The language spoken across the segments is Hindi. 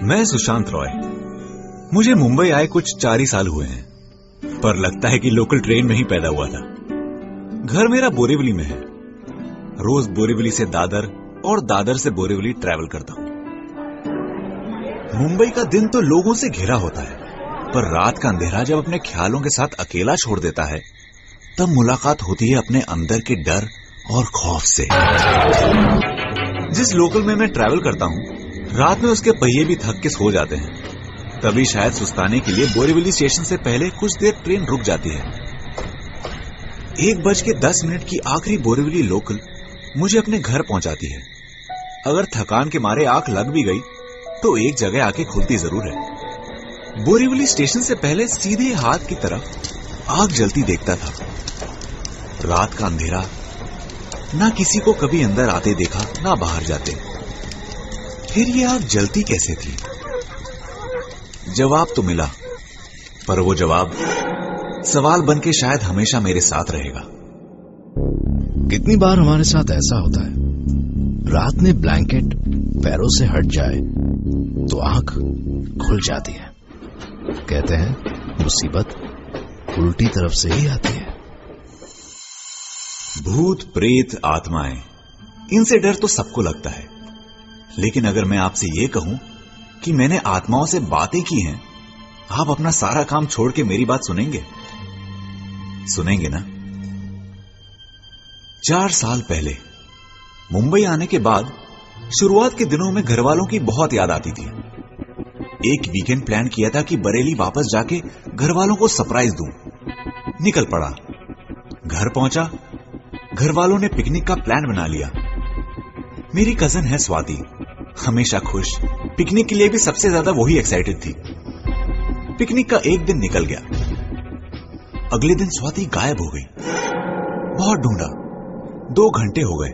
मैं सुशांत रॉय। मुझे मुंबई आए कुछ 4 ही साल हुए हैं, पर लगता है कि लोकल ट्रेन में ही पैदा हुआ था। घर मेरा बोरीवली में है। रोज बोरीवली से दादर और दादर से बोरीवली ट्रैवल करता हूं। मुंबई का दिन तो लोगों से घिरा होता है, पर रात का अंधेरा जब अपने ख्यालों के साथ अकेला छोड़ देता है, तब मुलाकात होती है अपने अंदर के डर और खौफ से। जिस लोकल में मैं ट्रैवल करता हूं, रात में उसके पहिए भी थक के सो जाते हैं। तभी शायद सुस्ताने के लिए बोरीवली स्टेशन से पहले कुछ देर ट्रेन रुक जाती है। 1:10 की आखिरी बोरीवली लोकल मुझे अपने घर पहुंचाती है। अगर थकान के मारे आंख लग भी गई तो एक जगह आके खुलती जरूर है। बोरीवली स्टेशन से पहले सीधे हाथ की तरफ आग जलती देखता था। रात का अंधेरा, ना किसी को कभी अंदर आते देखा, ना बाहर जाते। फिर ये आग जलती कैसे थी? जवाब तो मिला, पर वो जवाब सवाल बन के शायद हमेशा मेरे साथ रहेगा। कितनी बार हमारे साथ ऐसा होता है, रात में ब्लैंकेट पैरों से हट जाए तो आंख खुल जाती है। कहते हैं मुसीबत उल्टी तरफ से ही आती है। भूत, प्रेत, आत्माएं, इनसे डर तो सबको लगता है। लेकिन अगर मैं आपसे ये कहूं कि मैंने आत्माओं से बातें की हैं, आप अपना सारा काम छोड़ के मेरी बात सुनेंगे? सुनेंगे ना? 4 साल पहले मुंबई आने के बाद शुरुआत के दिनों में घर वालों की बहुत याद आती थी। एक वीकेंड प्लान किया था कि बरेली वापस जाके घर वालों को सरप्राइज दूं। निकल पड़ा। घर पहुंचा, घर वालों ने पिकनिक का प्लान बना लिया। मेरी कजन है स्वाति, हमेशा खुश। पिकनिक के लिए भी सबसे ज्यादा वही एक्साइटेड थी। पिकनिक का एक दिन निकल गया। अगले दिन स्वाति गायब हो गई। बहुत ढूंढा, 2 घंटे हो गए।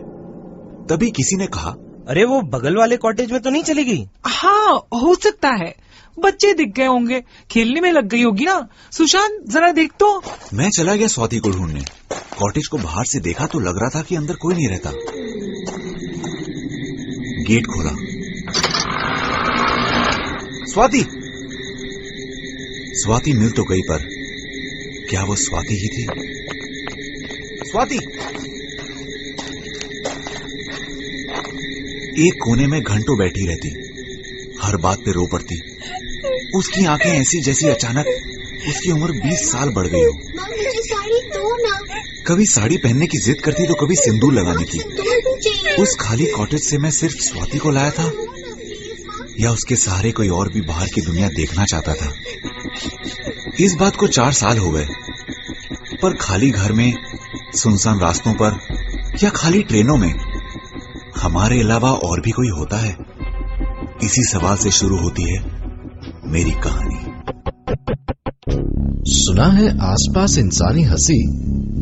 तभी किसी ने कहा, अरे वो बगल वाले कॉटेज में तो नहीं चली गई? हाँ, हो सकता है, बच्चे दिख गए होंगे, खेलने में लग गई होगी ना। सुशांत जरा देख तो। मैं चला गया स्वाति को ढूंढने। कॉटेज को बाहर से देखा तो लग रहा था कि अंदर कोई नहीं रहता। गेट खोला। स्वाति! स्वाति मिल तो गई, पर क्या वो स्वाति ही थी? स्वाति! एक कोने में घंटों बैठी रहती, हर बात पे रो पड़ती। उसकी आंखें ऐसी जैसी अचानक उसकी उम्र 20 साल बढ़ गई हो। साड़ी दो ना। कभी साड़ी पहनने की जिद करती तो कभी सिंदूर लगाने की। उस खाली कॉटेज से मैं सिर्फ स्वाति को लाया था, या उसके सहारे कोई और भी बाहर की दुनिया देखना चाहता था? इस बात को 4 साल हो गए, पर खाली घर में, सुनसान रास्तों पर या खाली ट्रेनों में हमारे अलावा और भी कोई होता है? इसी सवाल से शुरू होती है मेरी कहानी। सुना है आसपास इंसानी हंसी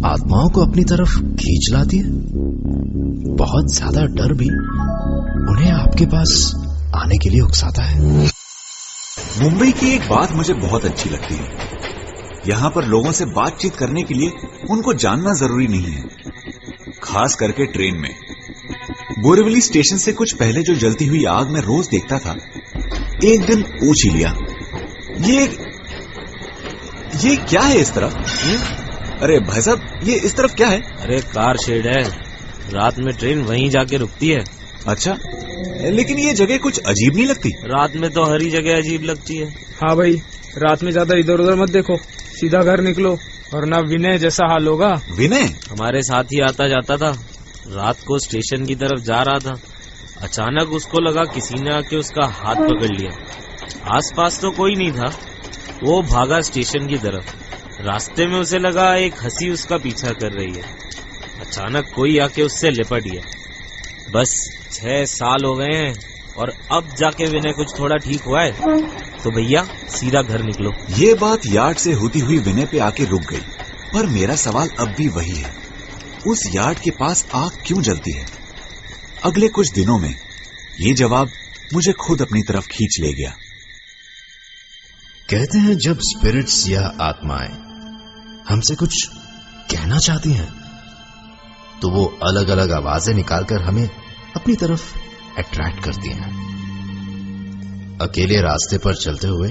आत्माओं को अपनी तरफ खींच लाती है। बहुत ज्यादा डर भी उन्हें आपके पास आने के लिए उकसाता है। मुंबई की एक बात मुझे बहुत अच्छी लगती है। यहां पर लोगों से बातचीत करने के लिए उनको जानना जरूरी नहीं है, खास करके ट्रेन में। बोरीवली स्टेशन से कुछ पहले जो जलती हुई आग मैं रोज देखता था, एक दिन पूछ ही लिया, ये क्या है इस तरफ? अरे भाई साहब, ये इस तरफ क्या है? अरे कार शेड है, रात में ट्रेन वहीं जाके रुकती है। अच्छा, लेकिन ये जगह कुछ अजीब नहीं लगती? रात में तो हर ही जगह अजीब लगती है। हाँ भाई, रात में ज्यादा इधर उधर मत देखो, सीधा घर निकलो, वरना विनय जैसा हाल होगा। विनय हमारे साथ ही आता जाता था। रात को स्टेशन की तरफ जा रहा था, अचानक उसको लगा किसी ने आके उसका हाथ पकड़ लिया। आसपास तो कोई नहीं था, वो भागा स्टेशन की तरफ। रास्ते में उसे लगा एक हंसी उसका पीछा कर रही है। अचानक कोई आके उससे लिपट गया। बस 6 साल हो गए हैं और अब जाके विनय कुछ थोड़ा ठीक हुआ है। तो भैया सीधा घर निकलो। ये बात यार्ड से होती हुई विनय पे आके रुक गई, पर मेरा सवाल अब भी वही है, उस यार्ड के पास आग क्यों जलती है? अगले कुछ दिनों में ये जवाब मुझे खुद अपनी तरफ खींच ले गया। कहते हैं जब स्पिरिट्स या आत्माएं हमसे कुछ कहना चाहती हैं, तो वो अलग अलग आवाजें निकालकर हमें अपनी तरफ अट्रैक्ट करती हैं। अकेले रास्ते पर चलते हुए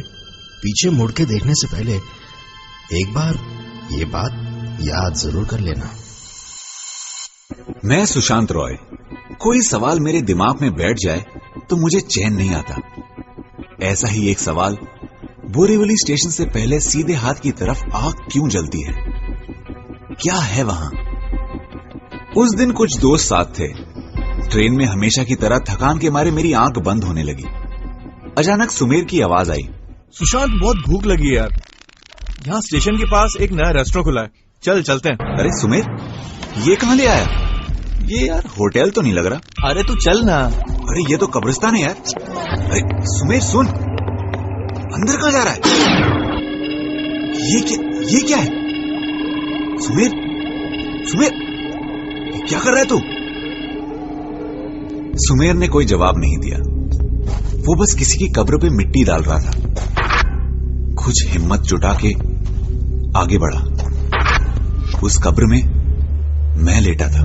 पीछे मुड़ के देखने से पहले एक बार ये बात याद जरूर कर लेना। मैं सुशांत रॉय, कोई सवाल मेरे दिमाग में बैठ जाए तो मुझे चैन नहीं आता। ऐसा ही एक सवाल, बोरीवली स्टेशन से पहले सीधे हाथ की तरफ आग क्यों जलती है? क्या है वहां? उस दिन कुछ दोस्त साथ थे। ट्रेन में हमेशा की तरह थकान के मारे मेरी आंख बंद होने लगी। अचानक सुमेर की आवाज आई, सुशांत बहुत भूख लगी है यार, यहाँ स्टेशन के पास एक नया रेस्टोरेंट खुला है, चल चलते हैं। अरे सुमेर, ये कहां ले आया? ये यार होटल तो नहीं लग रहा। अरे तू चल ना। अरे ये तो कब्रिस्तान है यार। अरे सुमेर सुन, अंदर कहां जा रहा है? ये क्या है? सुमेर, सुमेर, क्या कर रहा है तू? सुमेर ने कोई जवाब नहीं दिया। वो बस किसी की कब्र पे मिट्टी डाल रहा था। कुछ हिम्मत जुटा के आगे बढ़ा। उस कब्र में मैं लेटा था।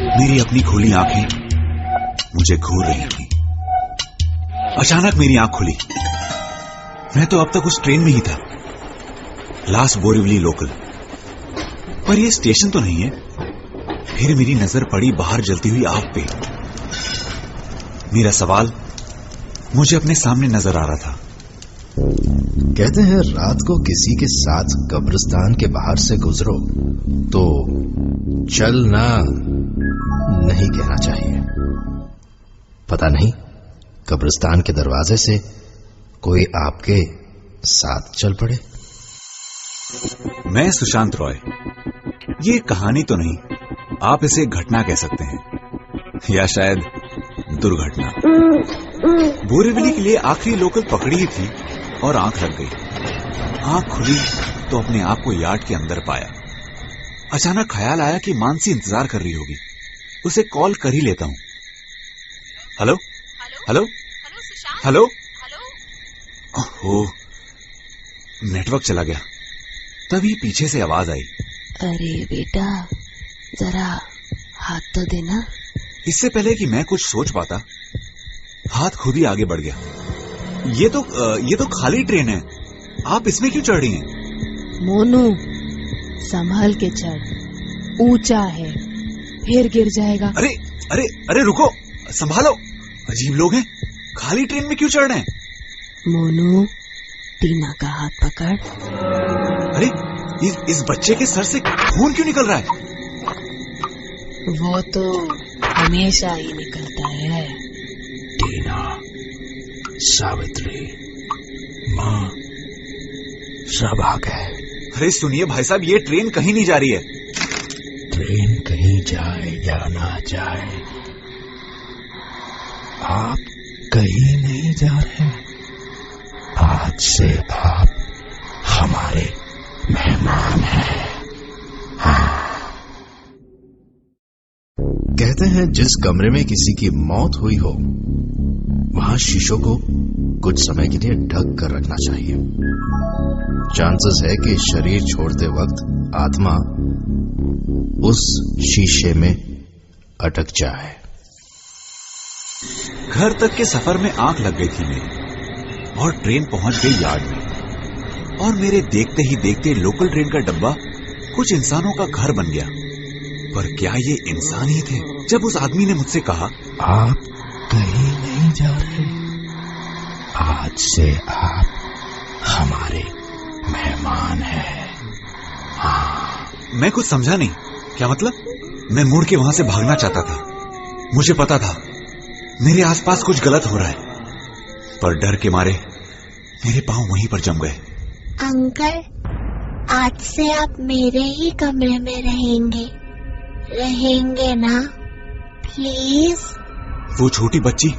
मेरी अपनी खुली आंखें मुझे घूर रही थी। अचानक मेरी आंख खुली। मैं तो अब तक उस ट्रेन में ही था, लास्ट बोरीवली लोकल। पर यह स्टेशन तो नहीं है। फिर मेरी नजर पड़ी बाहर जलती हुई आग पे। मेरा सवाल मुझे अपने सामने नजर आ रहा था। कहते हैं रात को किसी के साथ कब्रिस्तान के बाहर से गुजरो तो चलना नहीं कहना चाहिए। पता नहीं कब्रिस्तान के दरवाजे से कोई आपके साथ चल पड़े। मैं सुशांत रॉय। ये कहानी तो नहीं, आप इसे घटना कह सकते हैं, या शायद दुर्घटना। बोरीवली के लिए आखिरी लोकल पकड़ी ही थी और आंख लग गई। आंख खुली तो अपने आप को यार्ड के अंदर पाया। अचानक ख्याल आया कि मानसी इंतजार कर रही होगी। उसे कॉल कर ही लेता हूं। Hello hello hello. Oh, network चला गया। तभी पीछे से आवाज आई, अरे बेटा जरा हाथ तो देना। इससे पहले कि मैं कुछ सोच पाता, हाथ खुद ही आगे बढ़ गया। ये तो खाली ट्रेन है, आप इसमें क्यों चढ़ रही हैं? मोनू संभाल के चढ़, ऊंचा है, फिर गिर जाएगा। अरे अरे अरे रुको, संभालो, अजीब लोग हैं, खाली ट्रेन में क्यों चढ़ रहे हैं? मोनू टीना का हाथ पकड़। अरे इस बच्चे के सर से खून क्यों निकल रहा है? वो तो हमेशा ही निकलता है। टीना, सावित्री, माँ, सब आ गए। अरे सुनिए भाई साहब, ये ट्रेन कहीं नहीं जा रही है। ट्रेन कहीं जाए या ना जाए, आप कहीं नहीं जा रहे। आज से आप हमारे मेहमान हैं। कहते हैं जिस कमरे में किसी की मौत हुई हो वहां शीशों को कुछ समय के लिए ढक कर रखना चाहिए। चांसेस है कि शरीर छोड़ते वक्त आत्मा उस शीशे में अटक जाए। घर तक के सफर में आंख लग गई थी मेरी और ट्रेन पहुंच गई यार्ड में। और मेरे देखते ही देखते लोकल ट्रेन का डब्बा कुछ इंसानों का घर बन गया। पर क्या ये इंसान ही थे? जब उस आदमी ने मुझसे कहा, आप कहीं नहीं जा रहे, आज से आप हमारे मेहमान हैं। हाँ। मैं कुछ समझा नहीं। क्या मतलब? मैं मुड़ के वहां से भागना चाहता था। मुझे पता था मेरे आसपास कुछ गलत हो रहा है, पर डर के मारे मेरे पांव वहीं पर जम गए। अंकल, आज से आप मेरे ही कमरे में रहेंगे ना? प्लीज। वो छोटी बच्ची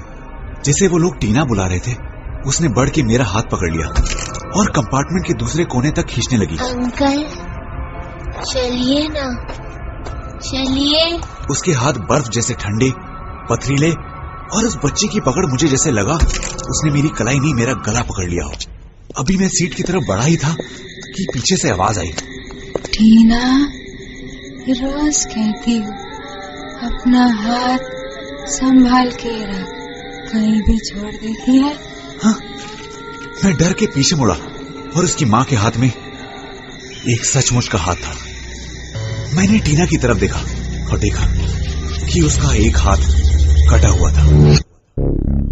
जिसे वो लोग टीना बुला रहे थे, उसने बढ़ के मेरा हाथ पकड़ लिया और कंपार्टमेंट के दूसरे कोने तक खींचने लगी। अंकल चलिए ना, चलिए। उसके हाथ बर्फ जैसे ठंडे, पथरीले, और उस बच्ची की पकड़ मुझे जैसे लगा उसने मेरी कलाई नहीं मेरा गला पकड़ लिया हो। अभी मैं सीट की तरफ बढ़ा ही था कि पीछे से आवाज आई, टीना, रोज कहती हूँ अपना हाथ संभाल के रख, कहीं भी छोड़ देती है। हाँ, मैं डर के पीछे मुड़ा और उसकी मां के हाथ में एक सचमुच का हाथ था। मैंने टीना की तरफ देखा और देखा कि उसका एक हाथ कटा हुआ था।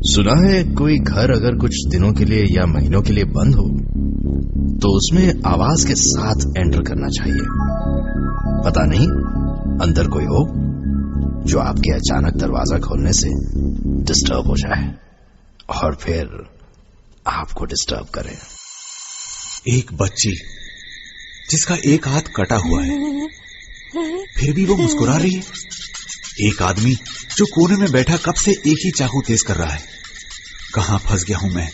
सुना है कोई घर अगर कुछ दिनों के लिए या महीनों के लिए बंद हो तो उसमें आवाज के साथ एंटर करना चाहिए। पता नहीं अंदर कोई हो जो आपके अचानक दरवाजा खोलने से डिस्टर्ब हो जाए और फिर आपको डिस्टर्ब करे। एक बच्ची जिसका एक हाथ कटा हुआ है, फिर भी वो मुस्कुरा रही है। एक आदमी जो कोने में बैठा कब से एक ही चाकू तेज कर रहा है। कहां फंस गया हूं मैं?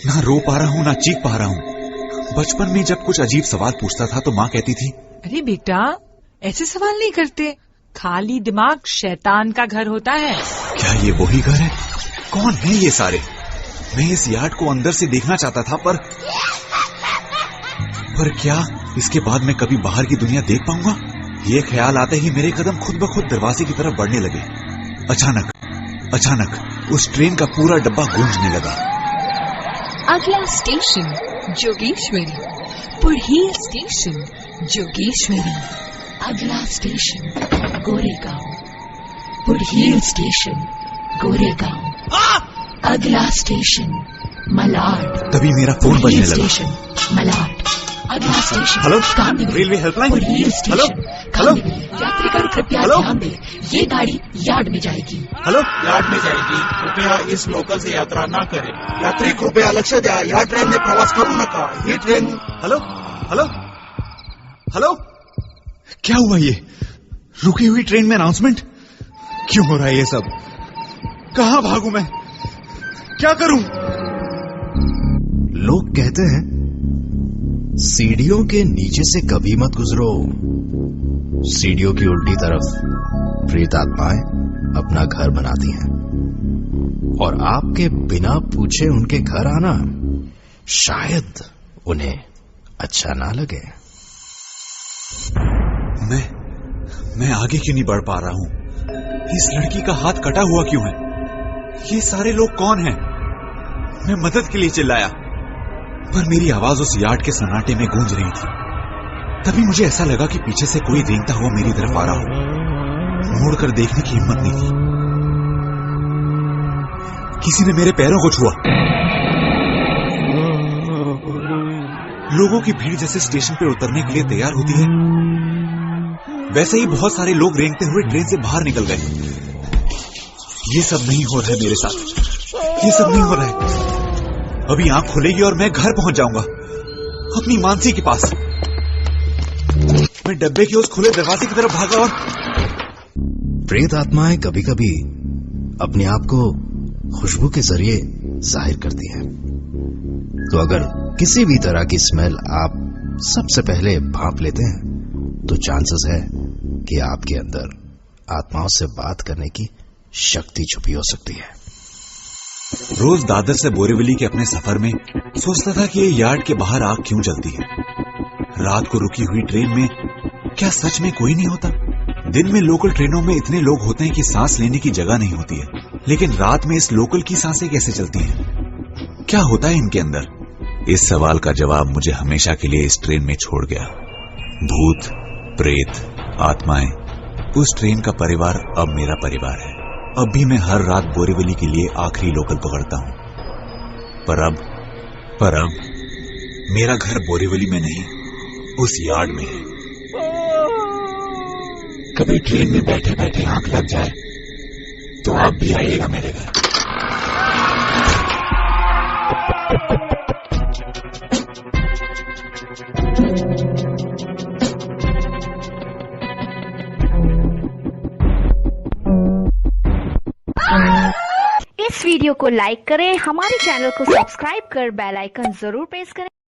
ना रो पा रहा हूं ना चीख पा रहा हूं। बचपन में जब कुछ अजीब सवाल पूछता था तो मां कहती थी, अरे बेटा, ऐसे सवाल नहीं करते, खाली दिमाग शैतान का घर होता है। क्या ये वही घर है? कौन है ये सारे? मैं इस यार्ड को अंदर से देखना चाहता था, पर क्या इसके बाद मैं कभी बाहर की दुनिया देख पाऊंगा? ये ख्याल आते ही मेरे कदम खुद ब खुद दरवाजे की तरफ बढ़ने लगे। अचानक उस ट्रेन का पूरा डब्बा गूंजने लगा। अगला स्टेशन जोगेश्वरी, पुढ़ी स्टेशन जोगेश्वरी। अगला स्टेशन गोरेगांव, पुढ़ी स्टेशन गोरेगांव। अगला स्टेशन मलाड। तभी मेरा फोन बजने लगा। स्टेशन मलाड। अगला station hello, Kandivali, railway helpline. पुढ़ी स्टेशन हेलो, हेलो। कांदिवली। यात्रीगण कृपया हेलो। ध्यान दें, ये गाड़ी यार्ड में जाएगी। हेलो, यार्ड में जाएगी, कृपया इस लोकल से यात्रा न करें। यात्री कृपया लक्ष द्या, या ट्रेन में प्रवास करू नका। ही ट्रेन। Hello, hello, hello. क्या हुआ ये? रुकी हुई ट्रेन में अनाउंसमेंट? क्यों हो रहा है ये सब? कहां भागूं मैं? क्या करूं? लोग कहते हैं सीढ़ियों के नीचे से कभी मत गुजरो। सीढ़ियों की उल्टी तरफ प्रेत आत्माएं अपना घर बनाती हैं और आपके बिना पूछे उनके घर आना शायद उन्हें अच्छा ना लगे। मैं आगे क्यों नहीं बढ़ पा रहा हूं? इस लड़की का हाथ कटा हुआ क्यों है? ये सारे लोग कौन हैं? मैं मदद के लिए चिल्लाया, पर मेरी आवाज उस यार्ड के सन्नाटे में गूंज रही थी। तभी मुझे ऐसा लगा कि पीछे से कोई रेंगता हुआ मेरी तरफ आ रहा हो। मुड़कर देखने की हिम्मत नहीं थी। किसी ने मेरे पैरों को छुआ। लोगों की भीड़ जैसे स्टेशन पर उतरने के लिए तैयार होती है, वैसे ही बहुत सारे लोग रेंगते हुए ट्रेन से बाहर निकल गए। ये सब नहीं हो रहा है मेरे साथ, ये सब नहीं हो रहा है। अभी आंख खुलेगी और मैं घर पहुंच जाऊंगा, अपनी मानसी के पास। मैं डब्बे के उस खुले दरवाजे की तरफ भागा और प्रेत आत्माएं कभी कभी अपने आप को खुशबू के जरिए जाहिर करती हैं। तो अगर किसी भी तरह की स्मेल आप सबसे पहले भांप लेते हैं तो चांसेस है कि आपके अंदर आत्माओं से बात करने की शक्ति छुपी हो सकती है। रोज दादर से बोरीवली के अपने सफर में सोचता था कि ये यार्ड के बाहर आग क्यों जलती है। रात को रुकी हुई ट्रेन में क्या सच में कोई नहीं होता? दिन में लोकल ट्रेनों में इतने लोग होते हैं कि सांस लेने की जगह नहीं होती है, लेकिन रात में इस लोकल की सांसें कैसे चलती हैं? क्या होता है इनके अंदर? इस सवाल का जवाब मुझे हमेशा के लिए इस ट्रेन में छोड़ गया। भूत, प्रेत, आत्माएं, उस ट्रेन का परिवार अब मेरा परिवार है। अब भी मैं हर रात बोरीवली के लिए आखिरी लोकल पकड़ता हूं, पर अब मेरा घर बोरीवली में नहीं, उस यार्ड में है। कभी ट्रेन में बैठे बैठे आंख लग जाए तो आप भी आइएगा मेरे घर। इस वीडियो को लाइक करें, हमारे चैनल को सब्सक्राइब कर बेल आइकन जरूर प्रेस करें।